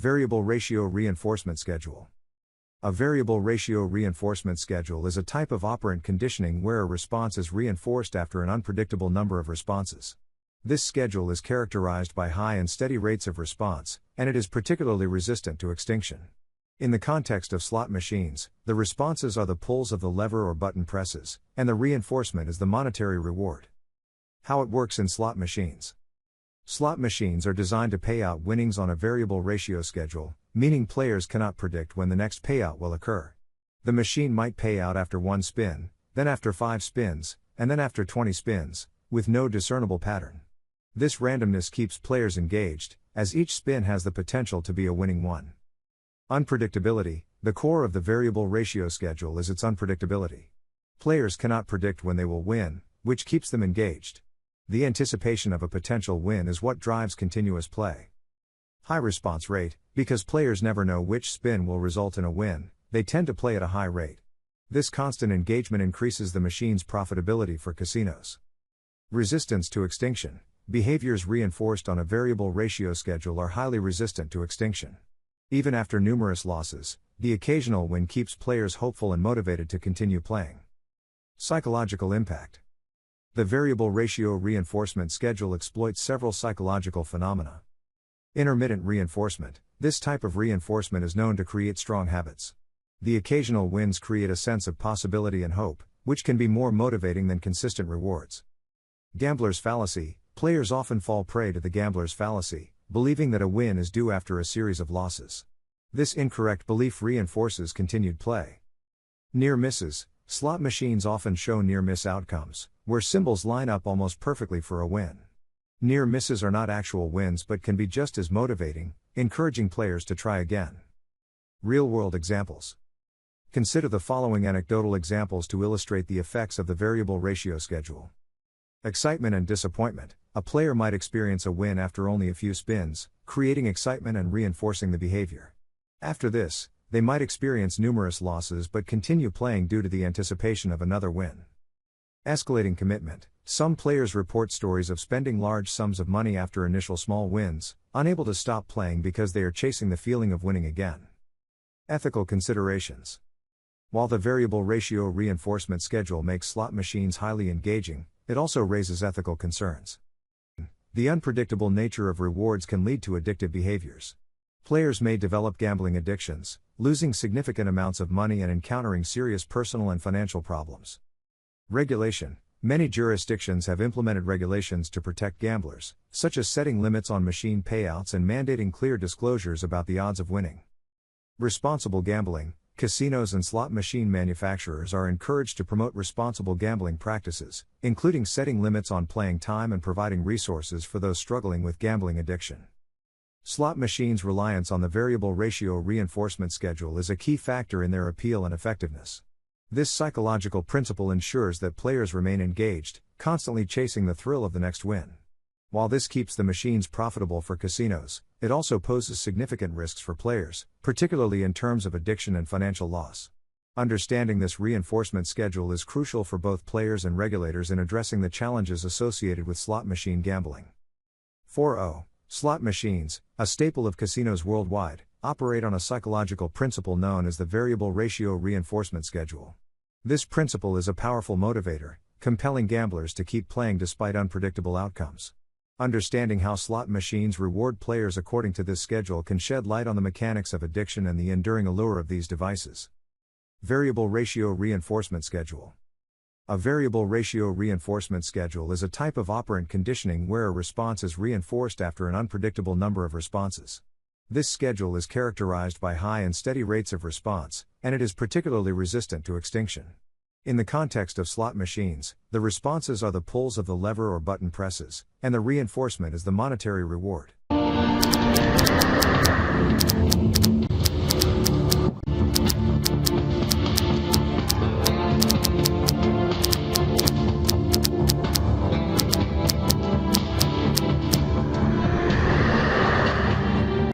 Variable ratio reinforcement schedule. A variable ratio reinforcement schedule is a type of operant conditioning where a response is reinforced after an unpredictable number of responses. This schedule is characterized by high and steady rates of response, and it is particularly resistant to extinction. In the context of slot machines, the responses are the pulls of the lever or button presses, and the reinforcement is the monetary reward. How it works in slot machines. Slot machines are designed to pay out winnings on a variable ratio schedule, meaning players cannot predict when the next payout will occur. The machine might pay out after 1 spin, then after 5 spins, and then after 20 spins, with no discernible pattern. This randomness keeps players engaged, as each spin has the potential to be a winning one. Unpredictability. The core of the variable ratio schedule is its unpredictability. Players cannot predict when they will win, which keeps them engaged. The anticipation of a potential win is what drives continuous play. High response rate. Because players never know which spin will result in a win, they tend to play at a high rate. This constant engagement increases the machine's profitability for casinos. Resistance to extinction. Behaviors reinforced on a variable ratio schedule are highly resistant to extinction. Even after numerous losses, the occasional win keeps players hopeful and motivated to continue playing. Psychological impact. The variable ratio reinforcement schedule exploits several psychological phenomena. Intermittent reinforcement. This type of reinforcement is known to create strong habits. The occasional wins create a sense of possibility and hope, which can be more motivating than consistent rewards. Gambler's fallacy. Players often fall prey to the gambler's fallacy, believing that a win is due after a series of losses. This incorrect belief reinforces continued play. Near misses. Slot machines often show near-miss outcomes, where symbols line up almost perfectly for a win. Near misses are not actual wins but can be just as motivating, encouraging players to try again. Real-world examples. Consider the following anecdotal examples to illustrate the effects of the variable ratio schedule. Excitement and disappointment. A player might experience a win after only a few spins, creating excitement and reinforcing the behavior. After this, they might experience numerous losses but continue playing due to the anticipation of another win. Escalating commitment. Some players report stories of spending large sums of money after initial small wins, unable to stop playing because they are chasing the feeling of winning again. Ethical considerations. While the variable ratio reinforcement schedule makes slot machines highly engaging, it also raises ethical concerns. The unpredictable nature of rewards can lead to addictive behaviors. Players may develop gambling addictions, losing significant amounts of money and encountering serious personal and financial problems. Regulation. Many jurisdictions have implemented regulations to protect gamblers, such as setting limits on machine payouts and mandating clear disclosures about the odds of winning. Responsible gambling. Casinos and slot machine manufacturers are encouraged to promote responsible gambling practices, including setting limits on playing time and providing resources for those struggling with gambling addiction. Slot machines' reliance on the variable ratio reinforcement schedule is a key factor in their appeal and effectiveness. This psychological principle ensures that players remain engaged, constantly chasing the thrill of the next win. While this keeps the machines profitable for casinos, it also poses significant risks for players, particularly in terms of addiction and financial loss. Understanding this reinforcement schedule is crucial for both players and regulators in addressing the challenges associated with slot machine gambling. 4.0. Slot machines, a staple of casinos worldwide, operate on a psychological principle known as the variable ratio reinforcement schedule. This principle is a powerful motivator, compelling gamblers to keep playing despite unpredictable outcomes. Understanding how slot machines reward players according to this schedule can shed light on the mechanics of addiction and the enduring allure of these devices. Variable ratio reinforcement schedule. A variable ratio reinforcement schedule is a type of operant conditioning where a response is reinforced after an unpredictable number of responses. This schedule is characterized by high and steady rates of response, and it is particularly resistant to extinction. In the context of slot machines, the responses are the pulls of the lever or button presses, and the reinforcement is the monetary reward.